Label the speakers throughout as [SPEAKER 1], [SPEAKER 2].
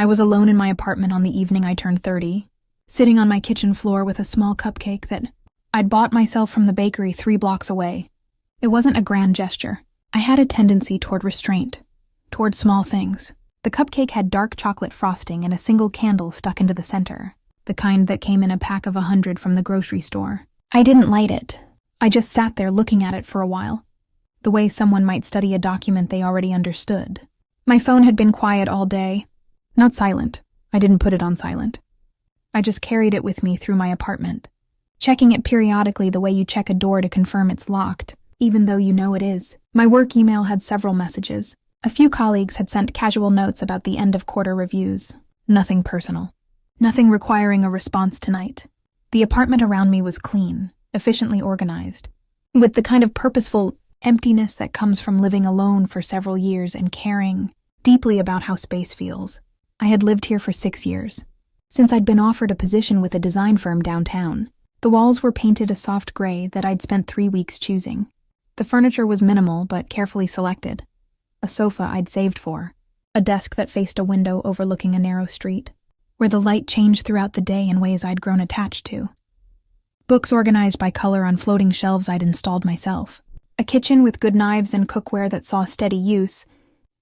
[SPEAKER 1] I was alone in my apartment on the evening I turned 30, sitting on my kitchen floor with a small cupcake that I'd bought myself from the bakery 3 blocks away. It wasn't a grand gesture. I had a tendency toward restraint, toward small things. The cupcake had dark chocolate frosting and a single candle stuck into the center, the kind that came in a pack of 100 from the grocery store. I didn't light it. I just sat there looking at it for a while, the way someone might study a document they already understood. My phone had been quiet all day. Not silent. I didn't put it on silent. I just carried it with me through my apartment, checking it periodically the way you check a door to confirm it's locked, even though you know it is. My work email had several messages. A few colleagues had sent casual notes about the end-of-quarter reviews. Nothing personal. Nothing requiring a response tonight. The apartment around me was clean, efficiently organized, with the kind of purposeful emptiness that comes from living alone for several years and caring deeply about how space feels. I had lived here for 6 years, since I'd been offered a position with a design firm downtown. The walls were painted a soft gray that I'd spent 3 weeks choosing. The furniture was minimal but carefully selected. A sofa I'd saved for, a desk that faced a window overlooking a narrow street, where the light changed throughout the day in ways I'd grown attached to. Books organized by color on floating shelves I'd installed myself. A kitchen with good knives and cookware that saw steady use,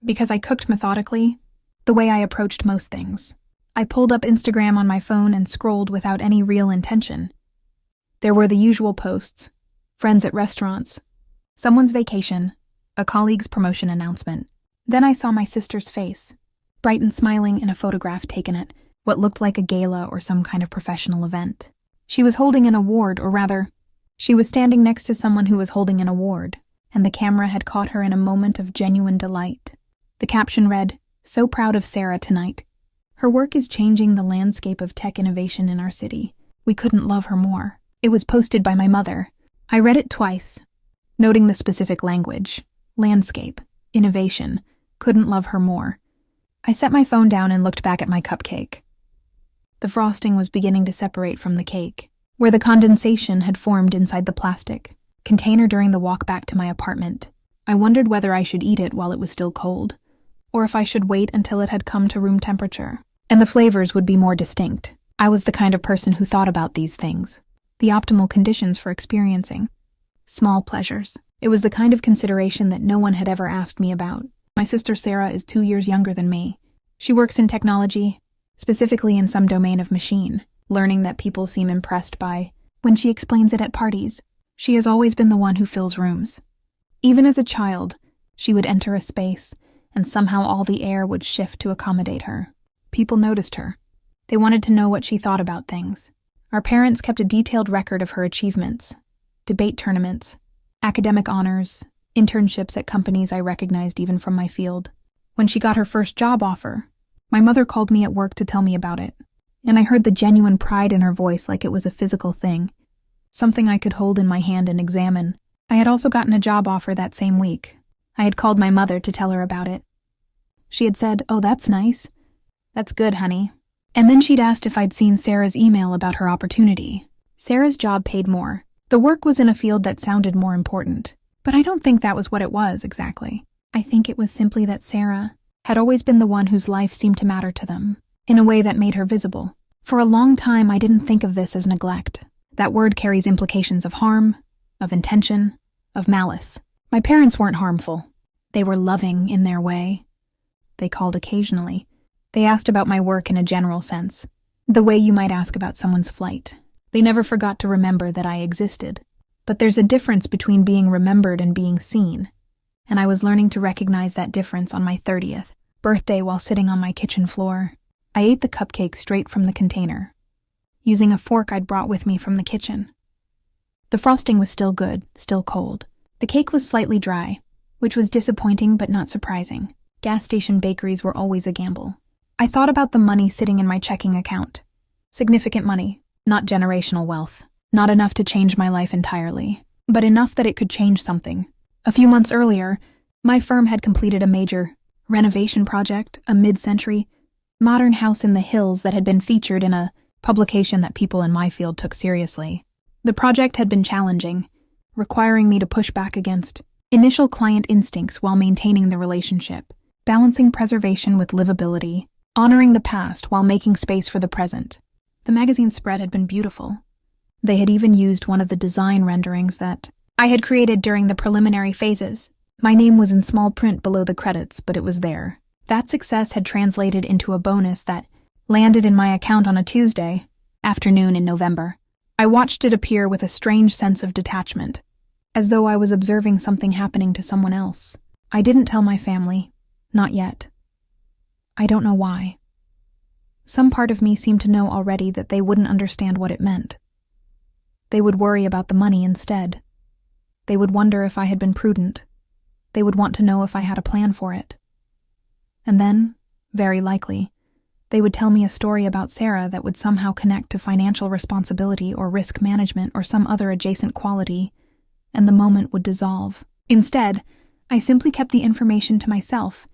[SPEAKER 1] because I cooked methodically, the way I approached most things. I pulled up Instagram on my phone and scrolled without any real intention. There were the usual posts: friends at restaurants, someone's vacation, a colleague's promotion announcement. Then I saw my sister's face, bright and smiling in a photograph taken at what looked like a gala or some kind of professional event. She was holding an award, or rather, she was standing next to someone who was holding an award, and the camera had caught her in a moment of genuine delight. The caption read, "So proud of Sarah tonight. Her work is changing the landscape of tech innovation in our city. We couldn't love her more." It was posted by my mother. I read it twice, noting the specific language. Landscape, innovation, couldn't love her more. I set my phone down and looked back at my cupcake. The frosting was beginning to separate from the cake, where the condensation had formed inside the plastic container during the walk back to my apartment. I wondered whether I should eat it while it was still cold, or if I should wait until it had come to room temperature, and the flavors would be more distinct. I was the kind of person who thought about these things, the optimal conditions for experiencing small pleasures. It was the kind of consideration that no one had ever asked me about. My sister Sarah is 2 years younger than me. She works in technology, specifically in some domain of machine learning that people seem impressed by when she explains it at parties. She has always been the one who fills rooms. Even as a child, she would enter a space, and somehow all the air would shift to accommodate her. People noticed her. They wanted to know what she thought about things. Our parents kept a detailed record of her achievements: debate tournaments, academic honors, internships at companies I recognized even from my field. When she got her first job offer, my mother called me at work to tell me about it, and I heard the genuine pride in her voice like it was a physical thing, something I could hold in my hand and examine. I had also gotten a job offer that same week. I had called my mother to tell her about it. She had said, "Oh, that's nice. That's good, honey." And then she'd asked if I'd seen Sarah's email about her opportunity. Sarah's job paid more. The work was in a field that sounded more important. But I don't think that was what it was, exactly. I think it was simply that Sarah had always been the one whose life seemed to matter to them, in a way that made her visible. For a long time, I didn't think of this as neglect. That word carries implications of harm, of intention, of malice. My parents weren't harmful. They were loving in their way. They called occasionally. They asked about my work in a general sense, the way you might ask about someone's flight. They never forgot to remember that I existed. But there's a difference between being remembered and being seen, and I was learning to recognize that difference on my 30th birthday while sitting on my kitchen floor. I ate the cupcake straight from the container, using a fork I'd brought with me from the kitchen. The frosting was still good, still cold. The cake was slightly dry, which was disappointing but not surprising. Gas station bakeries were always a gamble. I thought about the money sitting in my checking account. Significant money, not generational wealth. Not enough to change my life entirely, but enough that it could change something. A few months earlier, my firm had completed a major renovation project, a mid-century, modern house in the hills that had been featured in a publication that people in my field took seriously. The project had been challenging, requiring me to push back against initial client instincts while maintaining the relationship, balancing preservation with livability. honoring the past while making space for the present. The magazine spread had been beautiful. They had even used one of the design renderings that I had created during the preliminary phases. My name was in small print below the credits, but it was there. That success had translated into a bonus that landed in my account on a Tuesday afternoon in November. I watched it appear with a strange sense of detachment, as though I was observing something happening to someone else. I didn't tell my family, not yet. I don't know why. Some part of me seemed to know already that they wouldn't understand what it meant. They would worry about the money instead. They would wonder if I had been prudent. They would want to know if I had a plan for it. And then, very likely, they would tell me a story about Sarah that would somehow connect to financial responsibility or risk management or some other adjacent quality, and the moment would dissolve. Instead, I simply kept the information to myself,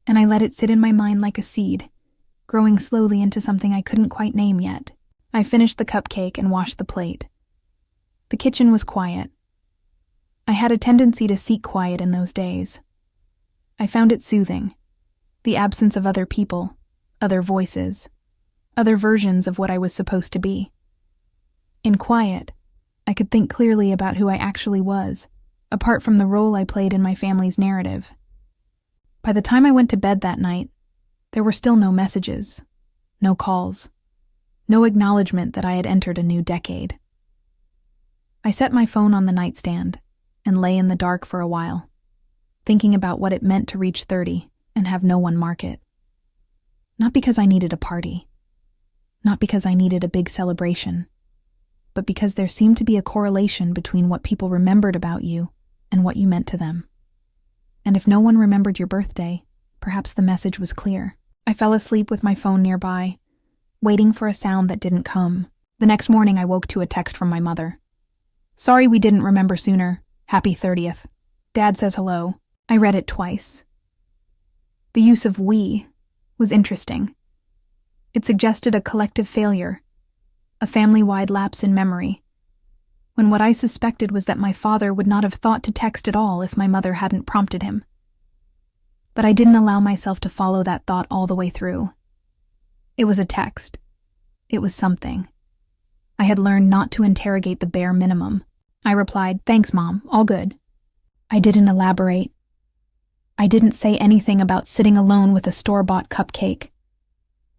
[SPEAKER 1] and I let it sit in my mind like a seed, growing slowly into something I couldn't quite name yet. I finished the cupcake and washed the plate. The kitchen was quiet. I had a tendency to seek quiet in those days. I found it soothing, the absence of other people, other voices, other versions of what I was supposed to be. In quiet, I could think clearly about who I actually was, apart from the role I played in my family's narrative. By the time I went to bed that night, there were still no messages, no calls, no acknowledgement that I had entered a new decade. I set my phone on the nightstand and lay in the dark for a while, thinking about what it meant to reach 30 and have no one mark it. Not because I needed a party, not because I needed a big celebration, but because there seemed to be a correlation between what people remembered about you and what you meant to them. And if no one remembered your birthday, perhaps the message was clear. I fell asleep with my phone nearby, waiting for a sound that didn't come. The next morning I woke to a text from my mother. "Sorry we didn't remember sooner. Happy 30th. Dad says hello." I read it twice. The use of we was interesting. It suggested a collective failure, a family-wide lapse in memory, when what I suspected was that my father would not have thought to text at all if my mother hadn't prompted him. But I didn't allow myself to follow that thought all the way through. It was a text. It was something. I had learned not to interrogate the bare minimum. I replied, "Thanks, Mom, all good." I didn't elaborate. I didn't say anything about sitting alone with a store-bought cupcake.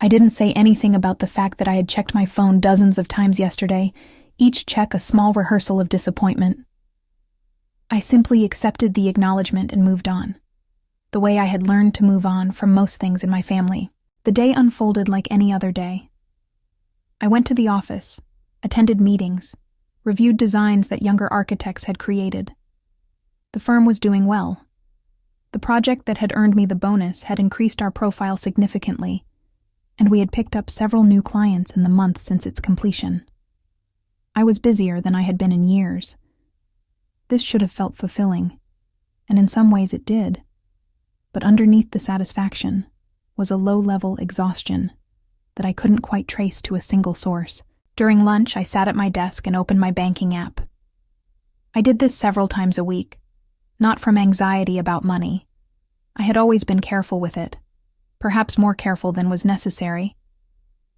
[SPEAKER 1] I didn't say anything about the fact that I had checked my phone dozens of times yesterday, each check a small rehearsal of disappointment. I simply accepted the acknowledgement and moved on, the way I had learned to move on from most things in my family. The day unfolded like any other day. I went to the office, attended meetings, reviewed designs that younger architects had created. The firm was doing well. The project that had earned me the bonus had increased our profile significantly, and we had picked up several new clients in the months since its completion. I was busier than I had been in years. This should have felt fulfilling, and in some ways it did. But underneath the satisfaction was a low-level exhaustion that I couldn't quite trace to a single source. During lunch, I sat at my desk and opened my banking app. I did this several times a week, not from anxiety about money. I had always been careful with it, perhaps more careful than was necessary,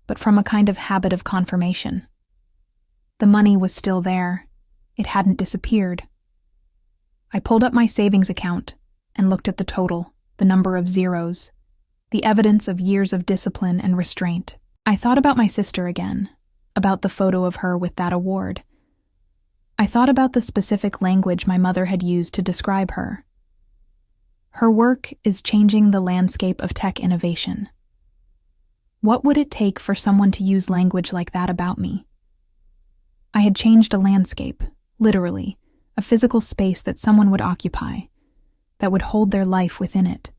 [SPEAKER 1] but from a kind of habit of confirmation. The money was still there. It hadn't disappeared. I pulled up my savings account and looked at the total, the number of zeros, the evidence of years of discipline and restraint. I thought about my sister again, about the photo of her with that award. I thought about the specific language my mother had used to describe her. Her work is changing the landscape of tech innovation. What would it take for someone to use language like that about me? I had changed a landscape, literally, a physical space that someone would occupy, that would hold their life within it.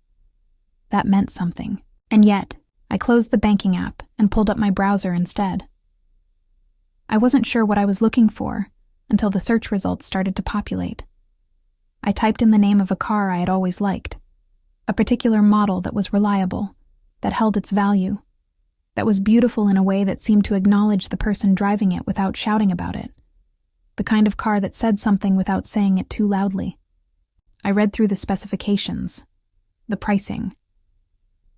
[SPEAKER 1] That meant something. And yet, I closed the banking app and pulled up my browser instead. I wasn't sure what I was looking for until the search results started to populate. I typed in the name of a car I had always liked, a particular model that was reliable, that held its value, that was beautiful in a way that seemed to acknowledge the person driving it without shouting about it, the kind of car that said something without saying it too loudly. I read through the specifications, the pricing.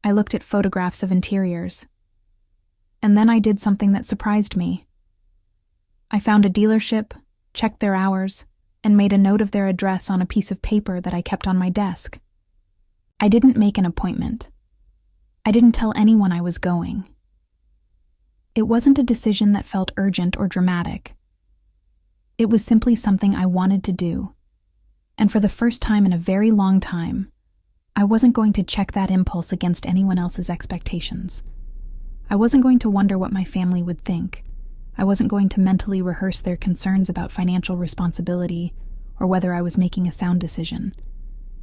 [SPEAKER 1] I looked at photographs of interiors. And then I did something that surprised me. I found a dealership, checked their hours, and made a note of their address on a piece of paper that I kept on my desk. I didn't make an appointment. I didn't tell anyone I was going. It wasn't a decision that felt urgent or dramatic. It was simply something I wanted to do. And for the first time in a very long time, I wasn't going to check that impulse against anyone else's expectations. I wasn't going to wonder what my family would think. I wasn't going to mentally rehearse their concerns about financial responsibility or whether I was making a sound decision.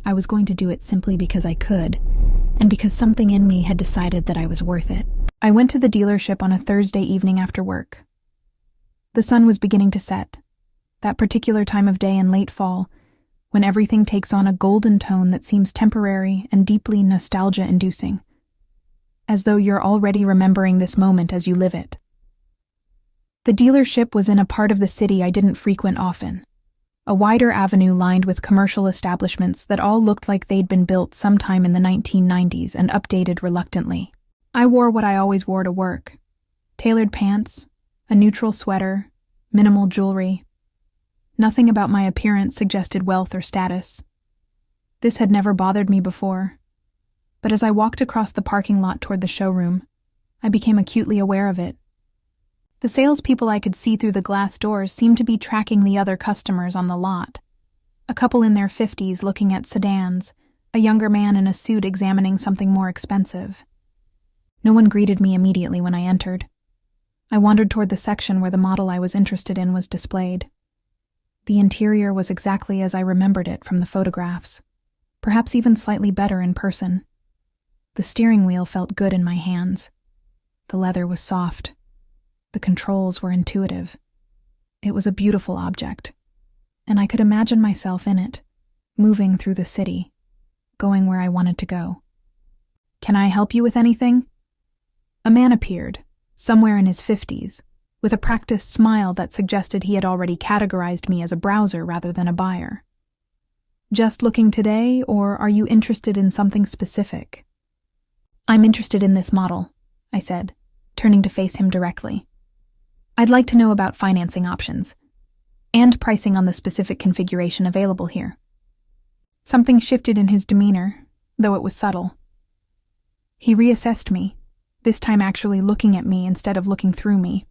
[SPEAKER 1] I was going to do it simply because I could, and because something in me had decided that I was worth it. I went to the dealership on a Thursday evening after work. The sun was beginning to set, that particular time of day in late fall, when everything takes on a golden tone that seems temporary and deeply nostalgia-inducing, as though you're already remembering this moment as you live it. The dealership was in a part of the city I didn't frequent often, a wider avenue lined with commercial establishments that all looked like they'd been built sometime in the 1990s and updated reluctantly. I wore what I always wore to work: tailored pants, a neutral sweater, minimal jewelry. Nothing about my appearance suggested wealth or status. This had never bothered me before, but as I walked across the parking lot toward the showroom, I became acutely aware of it. The salespeople I could see through the glass doors seemed to be tracking the other customers on the lot. A couple in their 50s looking at sedans, a younger man in a suit examining something more expensive. No one greeted me immediately when I entered. I wandered toward the section where the model I was interested in was displayed. The interior was exactly as I remembered it from the photographs, perhaps even slightly better in person. The steering wheel felt good in my hands. The leather was soft. The controls were intuitive. It was a beautiful object, and I could imagine myself in it, moving through the city, going where I wanted to go. "Can I help you with anything?" A man appeared, somewhere in his 50s, with a practiced smile that suggested he had already categorized me as a browser rather than a buyer. "Just looking today, or are you interested in something specific?" "I'm interested in this model," I said, turning to face him directly. "I'd like to know about financing options, and pricing on the specific configuration available here." Something shifted in his demeanor, though it was subtle. He reassessed me, this time actually looking at me instead of looking through me.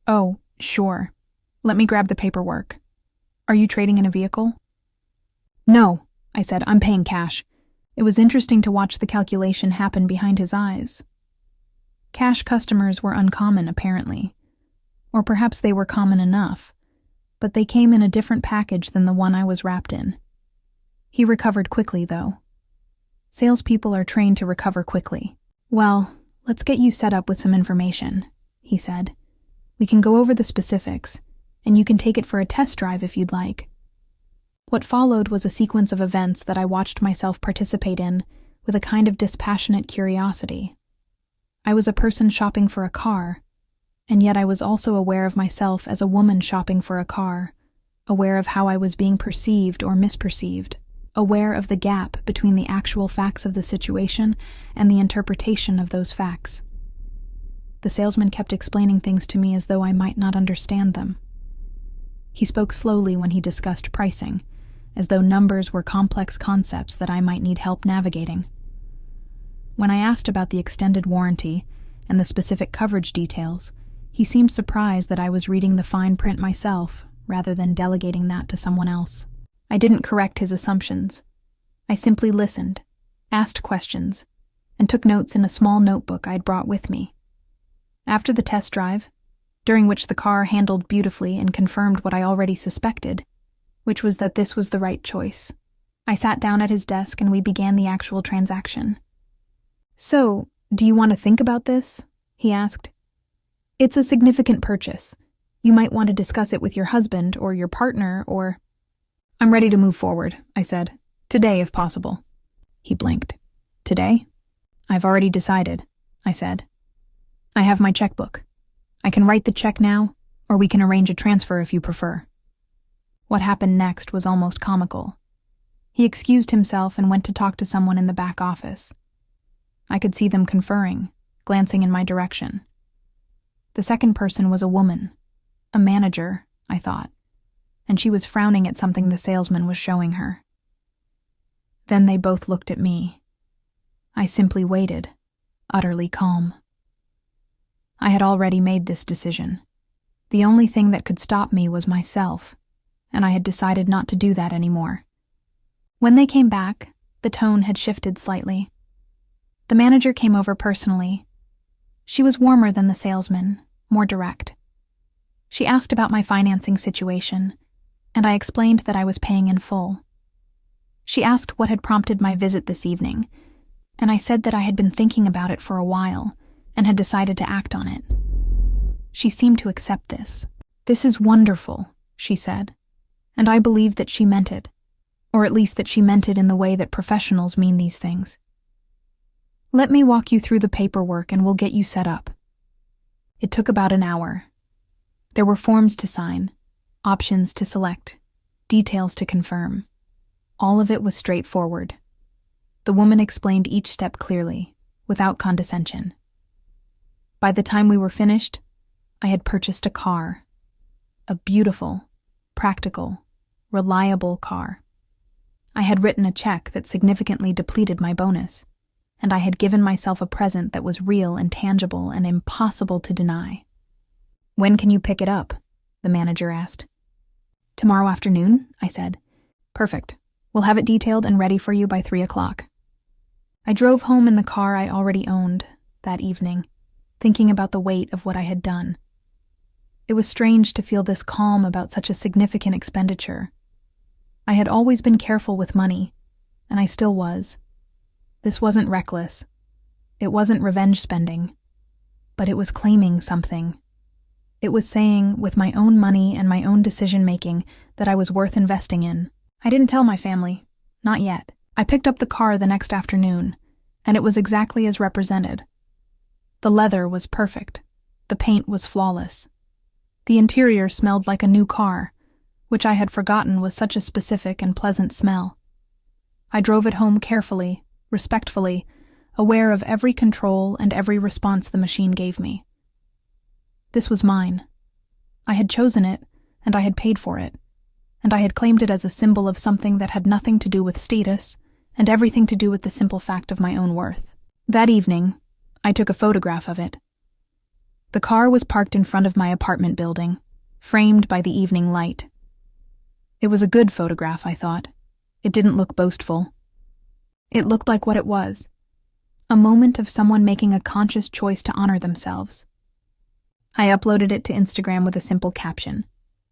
[SPEAKER 1] "Oh, sure. Let me grab the paperwork. Are you trading in a vehicle?" "No," I said. "I'm paying cash." It was interesting to watch the calculation happen behind his eyes. Cash customers were uncommon, apparently. Or perhaps they were common enough, but they came in a different package than the one I was wrapped in. He recovered quickly, though. Salespeople are trained to recover quickly. "Well, let's get you set up with some information," he said. "We can go over the specifics, and you can take it for a test drive if you'd like." What followed was a sequence of events that I watched myself participate in with a kind of dispassionate curiosity. I was a person shopping for a car, and yet I was also aware of myself as a woman shopping for a car, aware of how I was being perceived or misperceived, aware of the gap between the actual facts of the situation and the interpretation of those facts. The salesman kept explaining things to me as though I might not understand them. He spoke slowly when he discussed pricing, as though numbers were complex concepts that I might need help navigating. When I asked about the extended warranty and the specific coverage details, he seemed surprised that I was reading the fine print myself, rather than delegating that to someone else. I didn't correct his assumptions. I simply listened, asked questions, and took notes in a small notebook I'd brought with me. After the test drive, during which the car handled beautifully and confirmed what I already suspected, which was that this was the right choice, I sat down at his desk and we began the actual transaction. "So, do you want to think about this?" he asked. "It's a significant purchase. You might want to discuss it with your husband or your partner or—" "I'm ready to move forward," I said. "Today, if possible." He blinked. "Today?" "I've already decided," I said. "I have my checkbook. I can write the check now, or we can arrange a transfer if you prefer." What happened next was almost comical. He excused himself and went to talk to someone in the back office. I could see them conferring, glancing in my direction. The second person was a woman, a manager, I thought, and she was frowning at something the salesman was showing her. Then they both looked at me. I simply waited, utterly calm. I had already made this decision. The only thing that could stop me was myself, and I had decided not to do that anymore. When they came back, the tone had shifted slightly. The manager came over personally. She was warmer than the salesman, more direct. She asked about my financing situation, and I explained that I was paying in full. She asked what had prompted my visit this evening, and I said that I had been thinking about it for a while and had decided to act on it. She seemed to accept this. "This is wonderful," she said, and I believed that she meant it, or at least that she meant it in the way that professionals mean these things. "Let me walk you through the paperwork and we'll get you set up." It took about an hour. There were forms to sign, options to select, details to confirm. All of it was straightforward. The woman explained each step clearly, without condescension. By the time we were finished, I had purchased a car. A beautiful, practical, reliable car. I had written a check that significantly depleted my bonus, and I had given myself a present that was real and tangible and impossible to deny. "When can you pick it up?" the manager asked. "Tomorrow afternoon," I said. "Perfect. We'll have it detailed and ready for you by 3 o'clock. I drove home in the car I already owned that evening, thinking about the weight of what I had done. It was strange to feel this calm about such a significant expenditure. I had always been careful with money, and I still was. This wasn't reckless. It wasn't revenge spending. But it was claiming something. It was saying, with my own money and my own decision-making, that I was worth investing in. I didn't tell my family. Not yet. I picked up the car the next afternoon, and it was exactly as represented. The leather was perfect. The paint was flawless. The interior smelled like a new car, which I had forgotten was such a specific and pleasant smell. I drove it home carefully, respectfully, aware of every control and every response the machine gave me. This was mine. I had chosen it, and I had paid for it, and I had claimed it as a symbol of something that had nothing to do with status and everything to do with the simple fact of my own worth. That evening, I took a photograph of it. The car was parked in front of my apartment building, framed by the evening light. It was a good photograph, I thought. It didn't look boastful. It looked like what it was, a moment of someone making a conscious choice to honor themselves. I uploaded it to Instagram with a simple caption,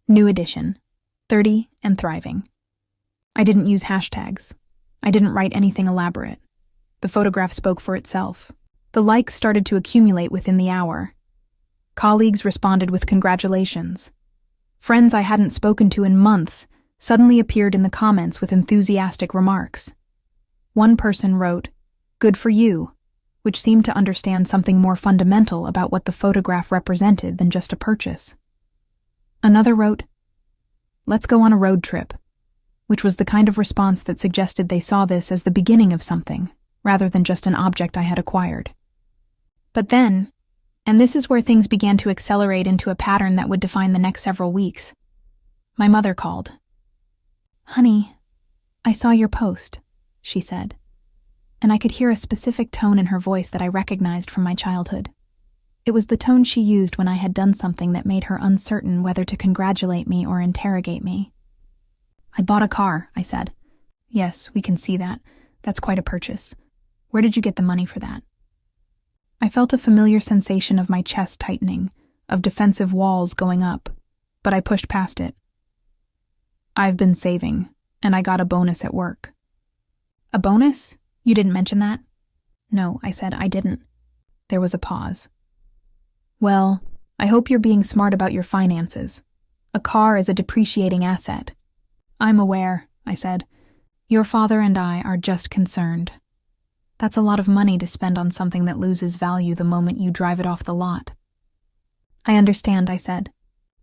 [SPEAKER 1] "New edition, 30 and thriving." I didn't use hashtags. I didn't write anything elaborate. The photograph spoke for itself. The likes started to accumulate within the hour. Colleagues responded with congratulations. Friends I hadn't spoken to in months suddenly appeared in the comments with enthusiastic remarks. One person wrote, "Good for you," which seemed to understand something more fundamental about what the photograph represented than just a purchase. Another wrote, "Let's go on a road trip," which was the kind of response that suggested they saw this as the beginning of something, rather than just an object I had acquired. But then, and this is where things began to accelerate into a pattern that would define the next several weeks, my mother called. "Honey, I saw your post," she said, and I could hear a specific tone in her voice that I recognized from my childhood. It was the tone she used when I had done something that made her uncertain whether to congratulate me or interrogate me. "I bought a car," I said. "Yes, we can see that. That's quite a purchase. Where did you get the money for that?" I felt a familiar sensation of my chest tightening, of defensive walls going up, but I pushed past it. "I've been saving, and I got a bonus at work." "A bonus? You didn't mention that?" "No," I said, "I didn't." There was a pause. "Well, I hope you're being smart about your finances. A car is a depreciating asset." "I'm aware," I said. "Your father and I are just concerned. That's a lot of money to spend on something that loses value the moment you drive it off the lot." "I understand," I said.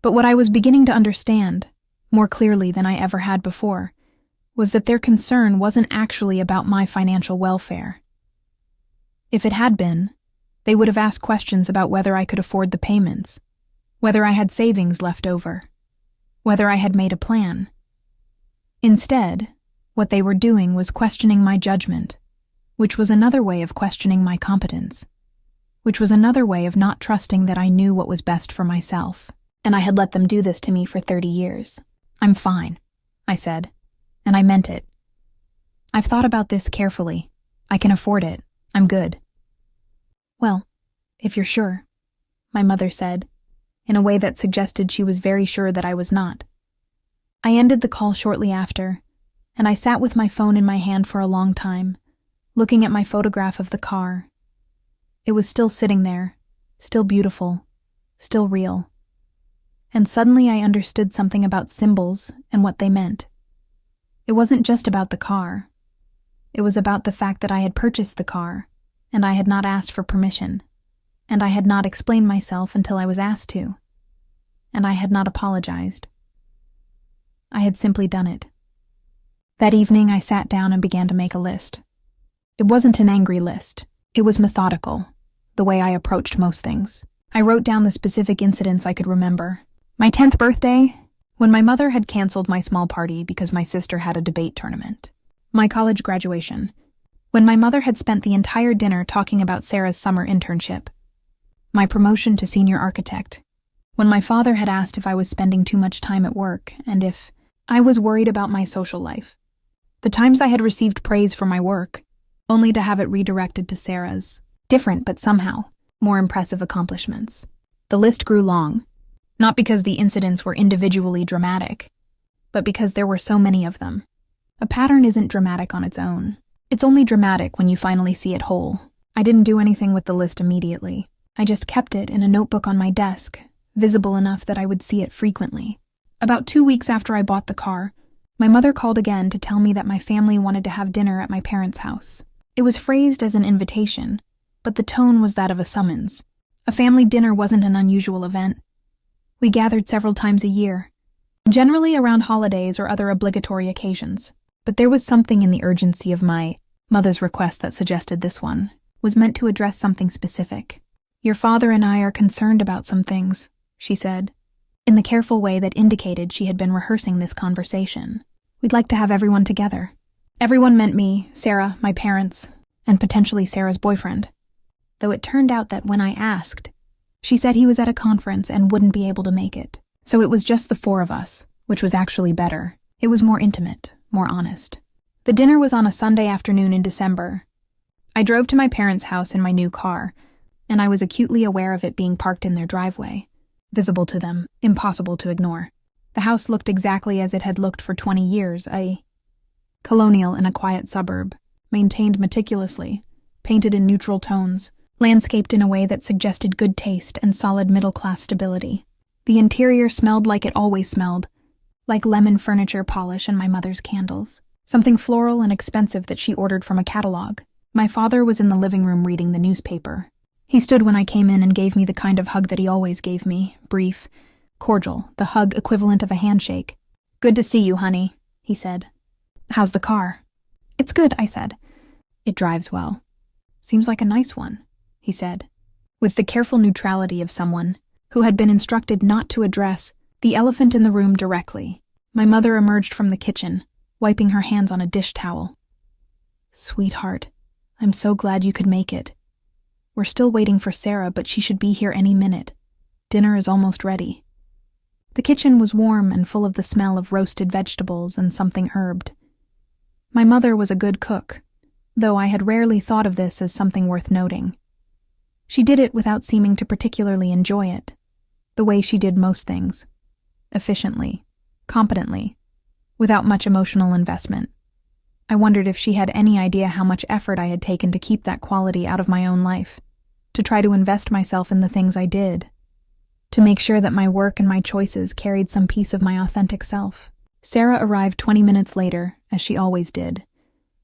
[SPEAKER 1] But what I was beginning to understand, more clearly than I ever had before, was that their concern wasn't actually about my financial welfare. If it had been, they would have asked questions about whether I could afford the payments, whether I had savings left over, whether I had made a plan. Instead, what they were doing was questioning my judgment, which was another way of questioning my competence, which was another way of not trusting that I knew what was best for myself. And I had let them do this to me for 30 years. "I'm fine," I said, and I meant it. "I've thought about this carefully. I can afford it. I'm good." "Well, if you're sure," my mother said, in a way that suggested she was very sure that I was not. I ended the call shortly after, and I sat with my phone in my hand for a long time, looking at my photograph of the car. It was still sitting there, still beautiful, still real. And suddenly I understood something about symbols and what they meant. It wasn't just about the car. It was about the fact that I had purchased the car, and I had not asked for permission, and I had not explained myself until I was asked to, and I had not apologized. I had simply done it. That evening I sat down and began to make a list. It wasn't an angry list. It was methodical, the way I approached most things. I wrote down the specific incidents I could remember. My 10th birthday, when my mother had canceled my small party because my sister had a debate tournament. My college graduation, when my mother had spent the entire dinner talking about Sarah's summer internship. My promotion to senior architect, when my father had asked if I was spending too much time at work and if I was worried about my social life. The times I had received praise for my work, only to have it redirected to Sarah's different but somehow more impressive accomplishments. The list grew long. Not because the incidents were individually dramatic, but because there were so many of them. A pattern isn't dramatic on its own. It's only dramatic when you finally see it whole. I didn't do anything with the list immediately. I just kept it in a notebook on my desk, visible enough that I would see it frequently. About 2 weeks after I bought the car, my mother called again to tell me that my family wanted to have dinner at my parents' house. It was phrased as an invitation, but the tone was that of a summons. A family dinner wasn't an unusual event. We gathered several times a year, generally around holidays or other obligatory occasions. But there was something in the urgency of my mother's request that suggested this one was meant to address something specific. "Your father and I are concerned about some things," she said, in the careful way that indicated she had been rehearsing this conversation. "We'd like to have everyone together." Everyone meant me, Sarah, my parents, and potentially Sarah's boyfriend. Though it turned out that when I asked, she said he was at a conference and wouldn't be able to make it. So it was just the 4 of us, which was actually better. It was more intimate, more honest. The dinner was on a Sunday afternoon in December. I drove to my parents' house in my new car, and I was acutely aware of it being parked in their driveway, visible to them, impossible to ignore. The house looked exactly as it had looked for 20 years, a colonial in a quiet suburb, maintained meticulously, painted in neutral tones, landscaped in a way that suggested good taste and solid middle-class stability. The interior smelled like it always smelled, like lemon furniture polish and my mother's candles, something floral and expensive that she ordered from a catalog. My father was in the living room reading the newspaper. He stood when I came in and gave me the kind of hug that he always gave me, brief, cordial, the hug equivalent of a handshake. "Good to see you, honey," he said. "How's the car?" "It's good," I said. "It drives well." "Seems like a nice one," he said, with the careful neutrality of someone who had been instructed not to address the elephant in the room directly. My mother emerged from the kitchen, wiping her hands on a dish towel. "Sweetheart, I'm so glad you could make it. We're still waiting for Sarah, but she should be here any minute. Dinner is almost ready." The kitchen was warm and full of the smell of roasted vegetables and something herbed. My mother was a good cook, though I had rarely thought of this as something worth noting. She did it without seeming to particularly enjoy it, the way she did most things, efficiently, competently, without much emotional investment. I wondered if she had any idea how much effort I had taken to keep that quality out of my own life, to try to invest myself in the things I did, to make sure that my work and my choices carried some piece of my authentic self. Sarah arrived 20 minutes later, as she always did,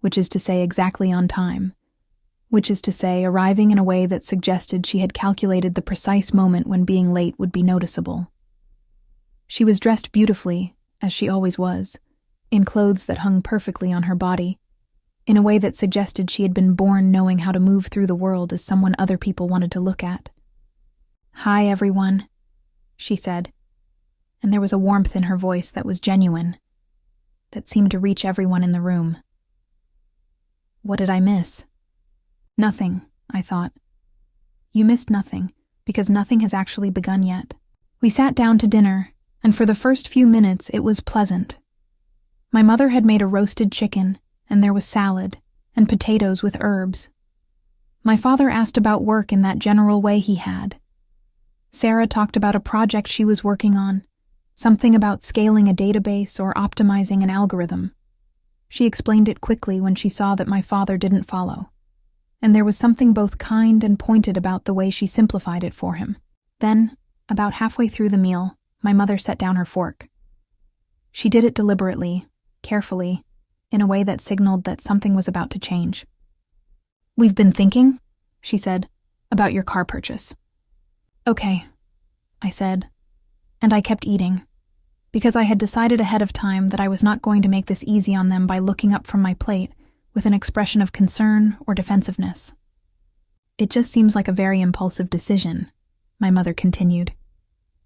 [SPEAKER 1] which is to say exactly on time, which is to say arriving in a way that suggested she had calculated the precise moment when being late would be noticeable. She was dressed beautifully, as she always was, in clothes that hung perfectly on her body. in a way that suggested she had been born knowing how to move through the world as someone other people wanted to look at. "Hi, everyone," she said, and there was a warmth in her voice that was genuine, that seemed to reach everyone in the room. What did I miss? Nothing, I thought. You missed nothing, because nothing has actually begun yet. We sat down to dinner, and for the first few minutes it was pleasant. My mother had made a roasted chicken, and there was salad, and potatoes with herbs. My father asked about work in that general way he had. Sarah talked about a project she was working on, something about scaling a database or optimizing an algorithm. She explained it quickly when she saw that my father didn't follow, and there was something both kind and pointed about the way she simplified it for him. Then, about halfway through the meal, my mother set down her fork. She did it deliberately, carefully, in a way that signaled that something was about to change. "We've been thinking," she said, "about your car purchase." "Okay," I said, and I kept eating, because I had decided ahead of time that I was not going to make this easy on them by looking up from my plate with an expression of concern or defensiveness. "It just seems like a very impulsive decision," my mother continued,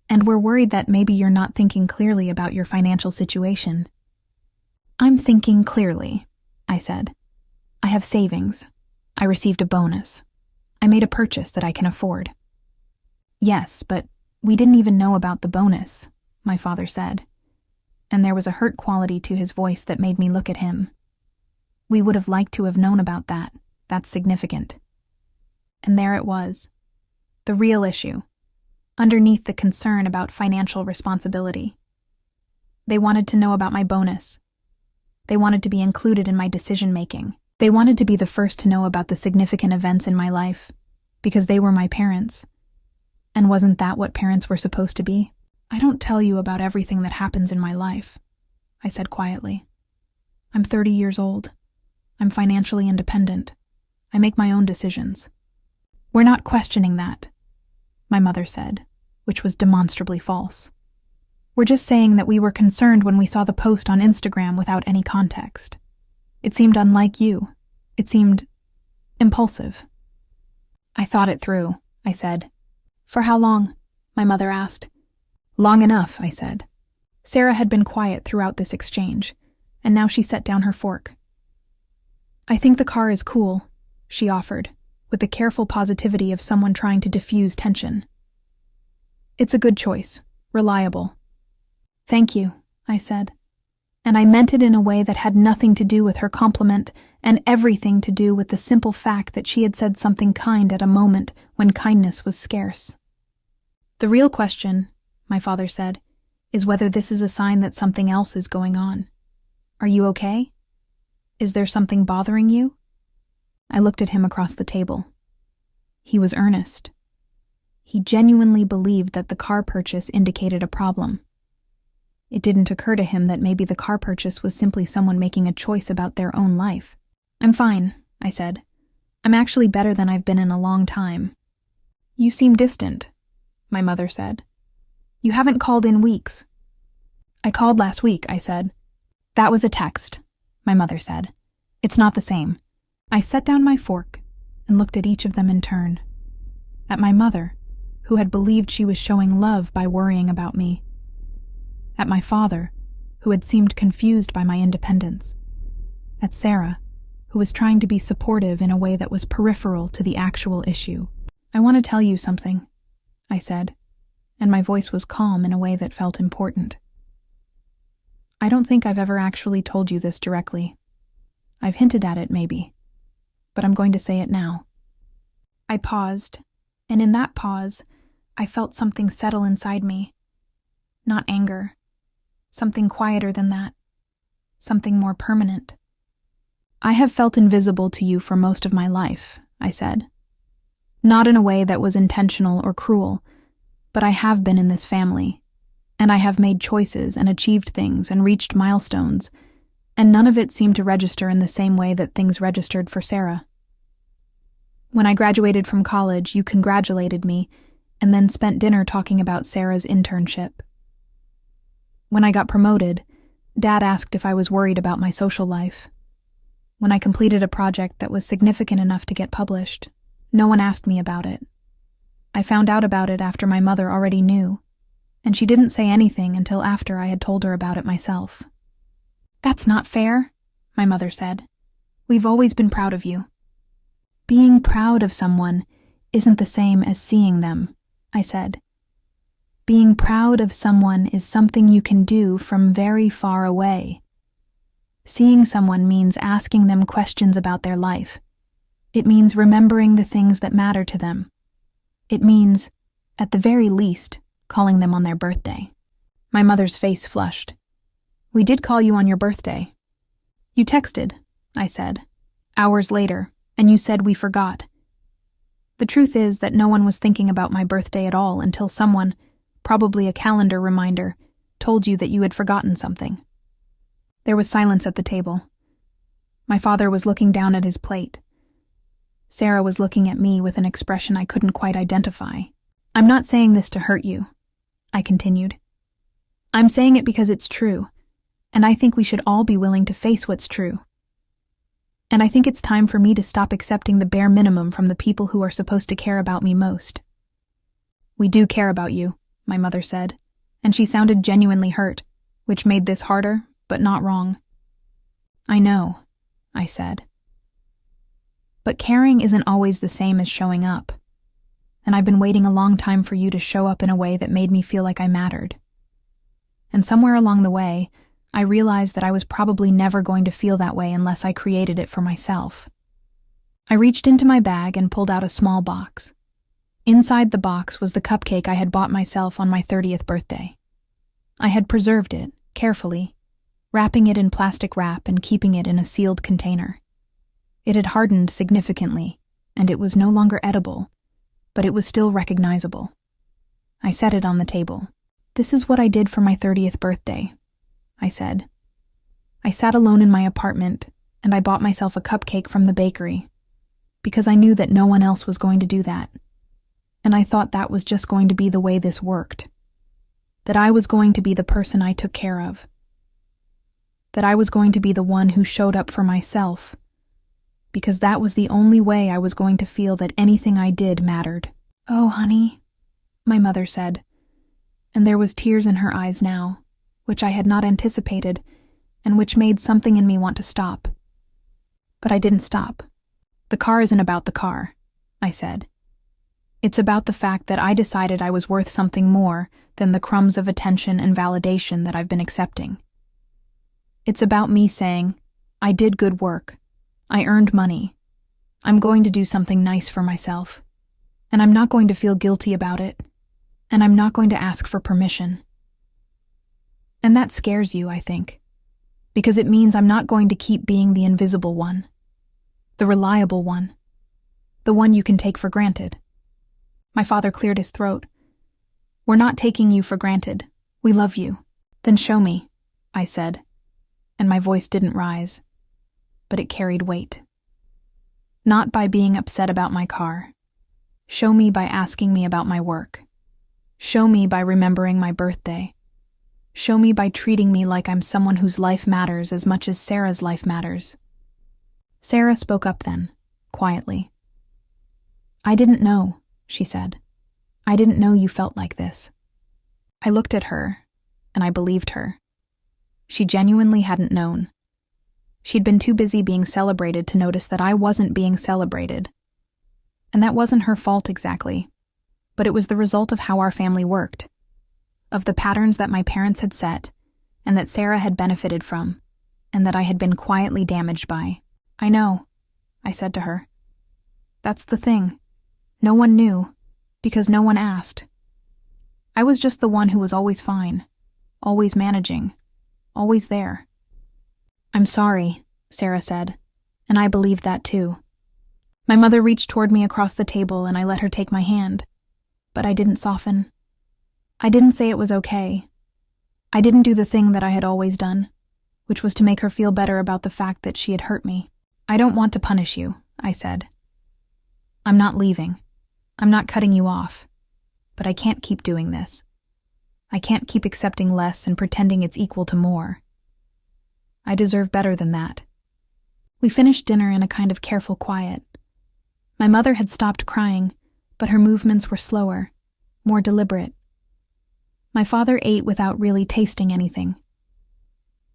[SPEAKER 1] "and we're worried that maybe you're not thinking clearly about your financial situation." "I'm thinking clearly," I said. "I have savings. I received a bonus. I made a purchase that I can afford." "Yes, but we didn't even know about the bonus," my father said, and there was a hurt quality to his voice that made me look at him. "We would have liked to have known about that. That's significant." And there it was, the real issue, underneath the concern about financial responsibility. They wanted to know about my bonus. They wanted to be included in my decision-making. They wanted to be the first to know about the significant events in my life, because they were my parents. And wasn't that what parents were supposed to be? "I don't tell you about everything that happens in my life," I said quietly. "I'm 30 years old. I'm financially independent. I make my own decisions." "We're not questioning that," my mother said, which was demonstrably false. "We're just saying that we were concerned when we saw the post on Instagram without any context. It seemed unlike you. It seemed impulsive." "I thought it through," I said. "For how long?" my mother asked. "Long enough," I said. Sarah had been quiet throughout this exchange, and now she set down her fork. "I think the car is cool," she offered, with the careful positivity of someone trying to diffuse tension. "It's a good choice, reliable." "Thank you," I said, and I meant it in a way that had nothing to do with her compliment and everything to do with the simple fact that she had said something kind at a moment when kindness was scarce. "The real question," my father said, "is whether this is a sign that something else is going on. Are you okay? Is there something bothering you?" I looked at him across the table. He was earnest. He genuinely believed that the car purchase indicated a problem. It didn't occur to him that maybe the car purchase was simply someone making a choice about their own life. "I'm fine," I said. "I'm actually better than I've been in a long time." "You seem distant," my mother said. "You haven't called in weeks." "I called last week," I said. "That was a text," my mother said. "It's not the same." I set down my fork and looked at each of them in turn. At my mother, who had believed she was showing love by worrying about me. At my father, who had seemed confused by my independence. At Sarah, who was trying to be supportive in a way that was peripheral to the actual issue. "I want to tell you something," I said, and my voice was calm in a way that felt important. "I don't think I've ever actually told you this directly. I've hinted at it, maybe, but I'm going to say it now." I paused, and in that pause, I felt something settle inside me. Not anger. Something quieter than that. Something more permanent. "I have felt invisible to you for most of my life," I said. "Not in a way that was intentional or cruel, but I have been in this family, and I have made choices and achieved things and reached milestones, and none of it seemed to register in the same way that things registered for Sarah. When I graduated from college, you congratulated me, and then spent dinner talking about Sarah's internship. When I got promoted, Dad asked if I was worried about my social life. When I completed a project that was significant enough to get published, no one asked me about it. I found out about it after my mother already knew, and she didn't say anything until after I had told her about it myself. "That's not fair," my mother said. "We've always been proud of you." "Being proud of someone isn't the same as seeing them," I said. "Being proud of someone is something you can do from very far away. Seeing someone means asking them questions about their life. It means remembering the things that matter to them. It means, at the very least, calling them on their birthday." My mother's face flushed. "We did call you on your birthday." "You texted," I said, "hours later, and you said we forgot." The truth is that no one was thinking about my birthday at all until someone, probably a calendar reminder, told you that you had forgotten something. There was silence at the table. My father was looking down at his plate. Sarah was looking at me with an expression I couldn't quite identify. "I'm not saying this to hurt you," I continued. "I'm saying it because it's true, and I think we should all be willing to face what's true. And I think it's time for me to stop accepting the bare minimum from the people who are supposed to care about me most." "We do care about you," my mother said, and she sounded genuinely hurt, which made this harder, but not wrong. "I know," I said. "But caring isn't always the same as showing up. And I've been waiting a long time for you to show up in a way that made me feel like I mattered. And somewhere along the way, I realized that I was probably never going to feel that way unless I created it for myself." I reached into my bag and pulled out a small box. Inside the box was the cupcake I had bought myself on my 30th birthday. I had preserved it, carefully, wrapping it in plastic wrap and keeping it in a sealed container. It had hardened significantly, and it was no longer edible, but it was still recognizable. I set it on the table. "This is what I did for my 30th birthday," I said. "I sat alone in my apartment, and I bought myself a cupcake from the bakery, because I knew that no one else was going to do that. And I thought that was just going to be the way this worked. That I was going to be the person I took care of. That I was going to be the one who showed up for myself, because that was the only way I was going to feel that anything I did mattered." "Oh, honey," my mother said, and there was tears in her eyes now, which I had not anticipated, and which made something in me want to stop. But I didn't stop. "The car isn't about the car," I said. "It's about the fact that I decided I was worth something more than the crumbs of attention and validation that I've been accepting. It's about me saying, I did good work. I earned money. I'm going to do something nice for myself. And I'm not going to feel guilty about it. And I'm not going to ask for permission." And that scares you, I think, because it means I'm not going to keep being the invisible one, the reliable one, the one you can take for granted. My father cleared his throat. "We're not taking you for granted. We love you." "Then show me," I said, and my voice didn't rise, but it carried weight. "Not by being upset about my car. Show me by asking me about my work. Show me by remembering my birthday. Show me by treating me like I'm someone whose life matters as much as Sarah's life matters." Sarah spoke up then, quietly. "I didn't know," she said. "I didn't know you felt like this." I looked at her, and I believed her. She genuinely hadn't known. She'd been too busy being celebrated to notice that I wasn't being celebrated. And that wasn't her fault exactly, but it was the result of how our family worked, of the patterns that my parents had set, and that Sarah had benefited from, and that I had been quietly damaged by. "I know," I said to her. "That's the thing. No one knew, because no one asked. I was just the one who was always fine, always managing, always there." "I'm sorry," Sarah said, and I believed that too. My mother reached toward me across the table and I let her take my hand, but I didn't soften. I didn't say it was okay. I didn't do the thing that I had always done, which was to make her feel better about the fact that she had hurt me. "I don't want to punish you," I said. "I'm not leaving. I'm not cutting you off. But I can't keep doing this. I can't keep accepting less and pretending it's equal to more. I deserve better than that." We finished dinner in a kind of careful quiet. My mother had stopped crying, but her movements were slower, more deliberate. My father ate without really tasting anything.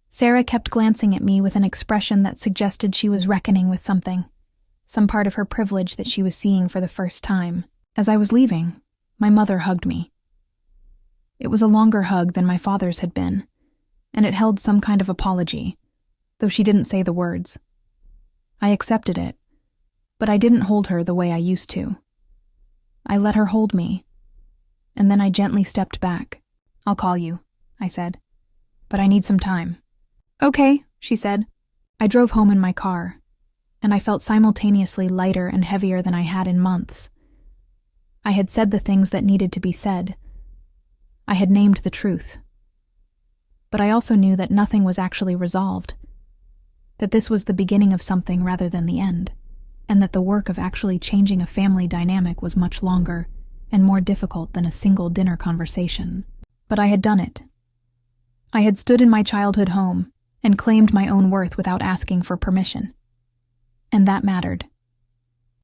[SPEAKER 1] Sarah kept glancing at me with an expression that suggested she was reckoning with something, some part of her privilege that she was seeing for the first time. As I was leaving, my mother hugged me. It was a longer hug than my father's had been, and it held some kind of apology, though she didn't say the words. I accepted it, but I didn't hold her the way I used to. I let her hold me, and then I gently stepped back. "I'll call you," I said, "but I need some time." "Okay," she said. I drove home in my car, and I felt simultaneously lighter and heavier than I had in months. I had said the things that needed to be said. I had named the truth. But I also knew that nothing was actually resolved, that this was the beginning of something rather than the end, and that the work of actually changing a family dynamic was much longer and more difficult than a single dinner conversation. But I had done it. I had stood in my childhood home and claimed my own worth without asking for permission. And that mattered.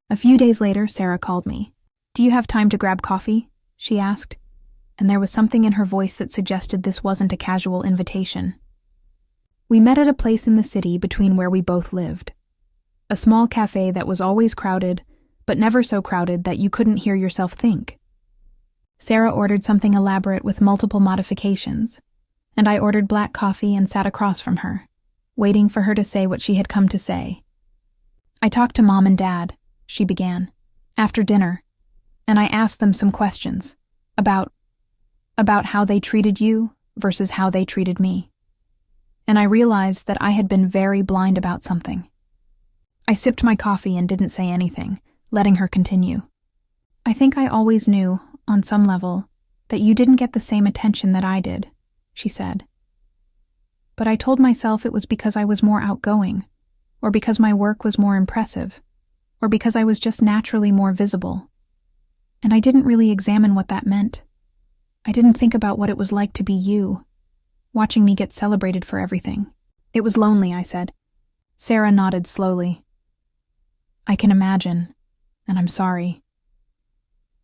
[SPEAKER 1] A few days later, Sarah called me. "Do you have time to grab coffee?" she asked, and there was something in her voice that suggested this wasn't a casual invitation. We met at a place in the city between where we both lived. A small cafe that was always crowded, but never so crowded that you couldn't hear yourself think. Sarah ordered something elaborate with multiple modifications, and I ordered black coffee and sat across from her, waiting for her to say what she had come to say. "I talked to Mom and Dad," she began, "after dinner, and I asked them some questions about how they treated you versus how they treated me. And I realized that I had been very blind about something." I sipped my coffee and didn't say anything, letting her continue. "I think I always knew, on some level, that you didn't get the same attention that I did," she said. "But I told myself it was because I was more outgoing, or because my work was more impressive, or because I was just naturally more visible. And I didn't really examine what that meant. I didn't think about what it was like to be you, watching me get celebrated for everything. It was lonely," I said. Sarah nodded slowly. "I can imagine, and I'm sorry.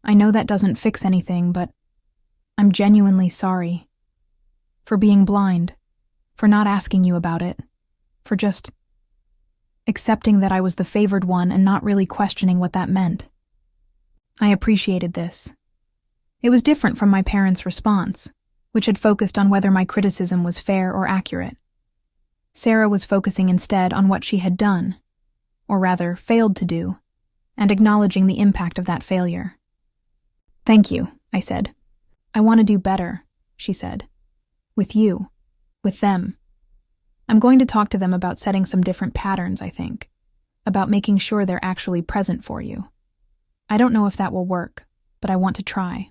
[SPEAKER 1] I know that doesn't fix anything, but I'm genuinely sorry. For being blind, for not asking you about it, for just accepting that I was the favored one and not really questioning what that meant." I appreciated this. It was different from my parents' response, which had focused on whether my criticism was fair or accurate. Sarah was focusing instead on what she had done, or rather, failed to do, and acknowledging the impact of that failure. "Thank you," I said. "I want to do better," she said. "With you. With them. I'm going to talk to them about setting some different patterns, I think. About making sure they're actually present for you. I don't know if that will work, but I want to try."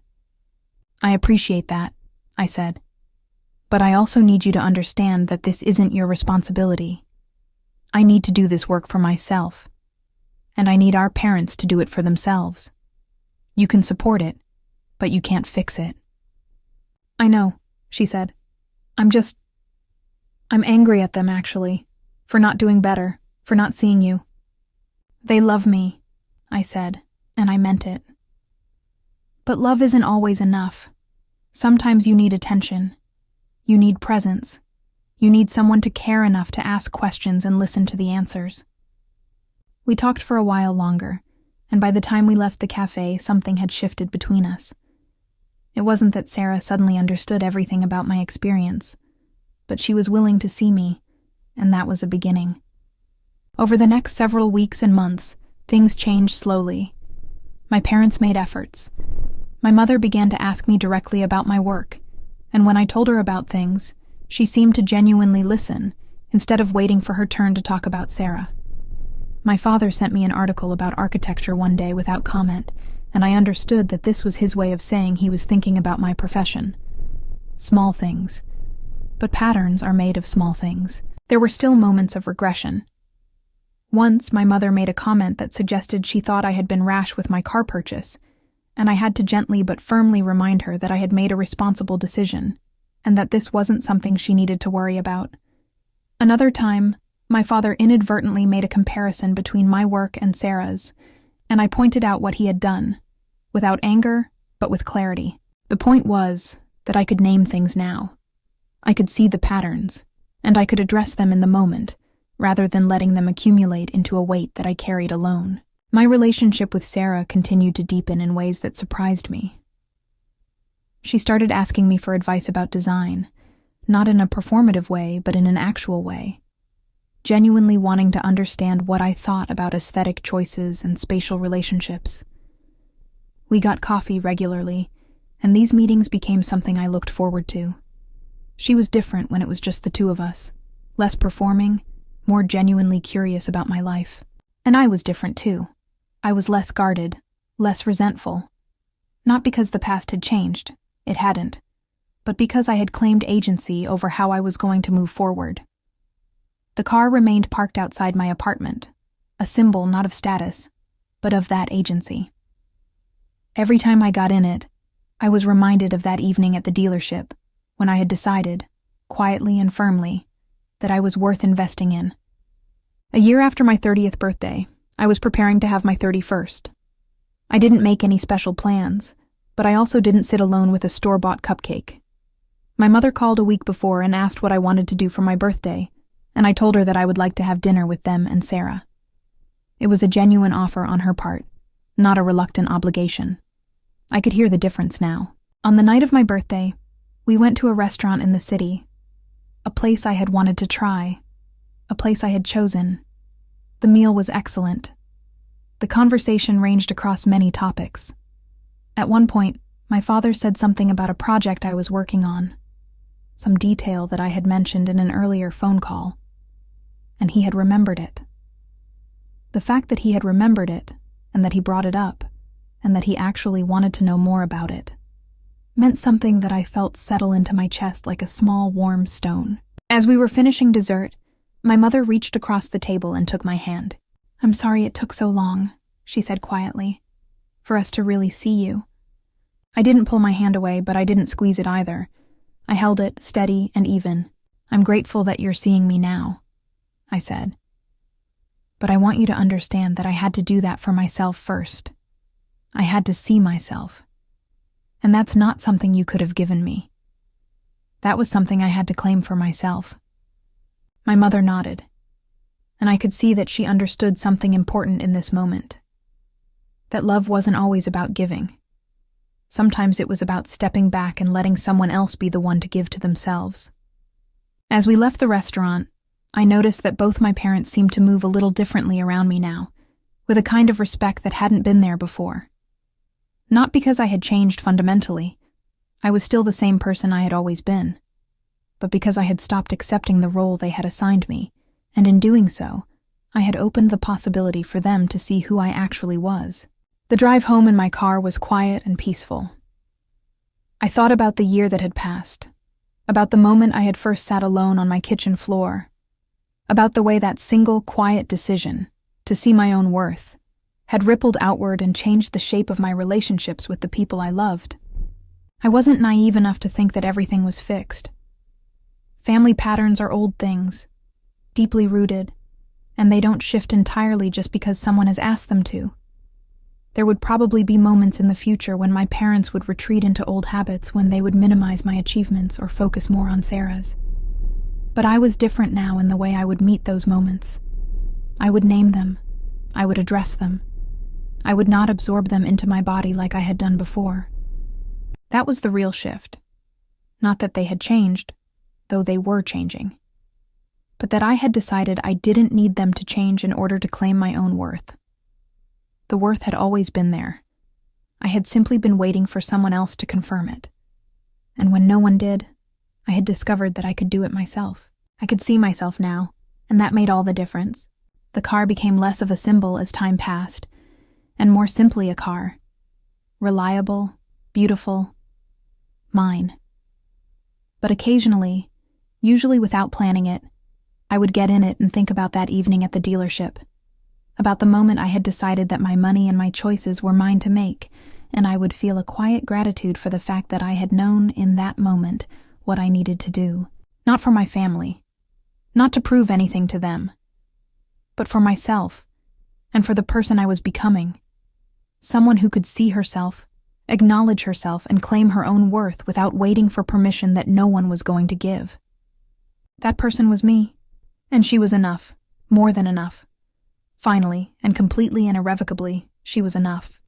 [SPEAKER 1] "I appreciate that," I said. "But I also need you to understand that this isn't your responsibility. I need to do this work for myself, and I need our parents to do it for themselves. You can support it, but you can't fix it." "I know," she said. I'm angry at them, actually, for not doing better, for not seeing you." "They love me," I said, and I meant it. "But love isn't always enough. Sometimes you need attention. You need presence. You need someone to care enough to ask questions and listen to the answers." We talked for a while longer, and by the time we left the cafe, something had shifted between us. It wasn't that Sarah suddenly understood everything about my experience, but she was willing to see me, and that was a beginning. Over the next several weeks and months, things changed slowly. My parents made efforts. My mother began to ask me directly about my work, and when I told her about things, she seemed to genuinely listen, instead of waiting for her turn to talk about Sarah. My father sent me an article about architecture one day without comment, and I understood that this was his way of saying he was thinking about my profession. Small things. But patterns are made of small things. There were still moments of regression. Once, my mother made a comment that suggested she thought I had been rash with my car purchase, and I had to gently but firmly remind her that I had made a responsible decision, and that this wasn't something she needed to worry about. Another time, My father inadvertently made a comparison between my work and Sarah's, and I pointed out what he had done, without anger, but with clarity. The point was that I could name things now. I could see the patterns, and I could address them in the moment, rather than letting them accumulate into a weight that I carried alone. My relationship with Sarah continued to deepen in ways that surprised me. She started asking me for advice about design, not in a performative way, but in an actual way, genuinely wanting to understand what I thought about aesthetic choices and spatial relationships. We got coffee regularly, and these meetings became something I looked forward to. She was different when it was just the two of us, less performing, more genuinely curious about my life. And I was different too. I was less guarded, less resentful. Not because the past had changed, it hadn't, but because I had claimed agency over how I was going to move forward. The car remained parked outside my apartment, a symbol not of status, but of that agency. Every time I got in it, I was reminded of that evening at the dealership, when I had decided, quietly and firmly, that I was worth investing in. A year after my 30th birthday, I was preparing to have my 31st. I didn't make any special plans, but I also didn't sit alone with a store-bought cupcake. My mother called a week before and asked what I wanted to do for my birthday, and I told her that I would like to have dinner with them and Sarah. It was a genuine offer on her part, not a reluctant obligation. I could hear the difference now. On the night of my birthday, we went to a restaurant in the city, a place I had wanted to try, a place I had chosen. The meal was excellent. The conversation ranged across many topics. At one point, my father said something about a project I was working on, some detail that I had mentioned in an earlier phone call, and he had remembered it. The fact that he had remembered it, and that he brought it up, and that he actually wanted to know more about it, meant something that I felt settle into my chest like a small, warm stone. As we were finishing dessert, my mother reached across the table and took my hand. "I'm sorry it took so long," she said quietly, "for us to really see you." I didn't pull my hand away, but I didn't squeeze it either. I held it, steady and even. "I'm grateful that you're seeing me now," I said. "But I want you to understand that I had to do that for myself first. I had to see myself. And that's not something you could have given me. That was something I had to claim for myself." My mother nodded, and I could see that she understood something important in this moment. That love wasn't always about giving. Sometimes it was about stepping back and letting someone else be the one to give to themselves. As we left the restaurant, I noticed that both my parents seemed to move a little differently around me now, with a kind of respect that hadn't been there before. Not because I had changed fundamentally. I was still the same person I had always been, but because I had stopped accepting the role they had assigned me, and in doing so, I had opened the possibility for them to see who I actually was. The drive home in my car was quiet and peaceful. I thought about the year that had passed, about the moment I had first sat alone on my kitchen floor, about the way that single quiet decision, to see my own worth, had rippled outward and changed the shape of my relationships with the people I loved. I wasn't naive enough to think that everything was fixed. Family patterns are old things, deeply rooted, and they don't shift entirely just because someone has asked them to. There would probably be moments in the future when my parents would retreat into old habits, when they would minimize my achievements or focus more on Sarah's. But I was different now in the way I would meet those moments. I would name them. I would address them. I would not absorb them into my body like I had done before. That was the real shift. Not that they had changed, though they were changing, but that I had decided I didn't need them to change in order to claim my own worth. The worth had always been there. I had simply been waiting for someone else to confirm it. And when no one did, I had discovered that I could do it myself. I could see myself now, and that made all the difference. The car became less of a symbol as time passed, and more simply a car. Reliable, beautiful, mine. But occasionally, usually without planning it, I would get in it and think about that evening at the dealership, about the moment I had decided that my money and my choices were mine to make, and I would feel a quiet gratitude for the fact that I had known in that moment what I needed to do. Not for my family, not to prove anything to them, but for myself, and for the person I was becoming. Someone who could see herself, acknowledge herself, and claim her own worth without waiting for permission that no one was going to give. That person was me, and she was enough, more than enough. Finally, and completely and irrevocably, she was enough.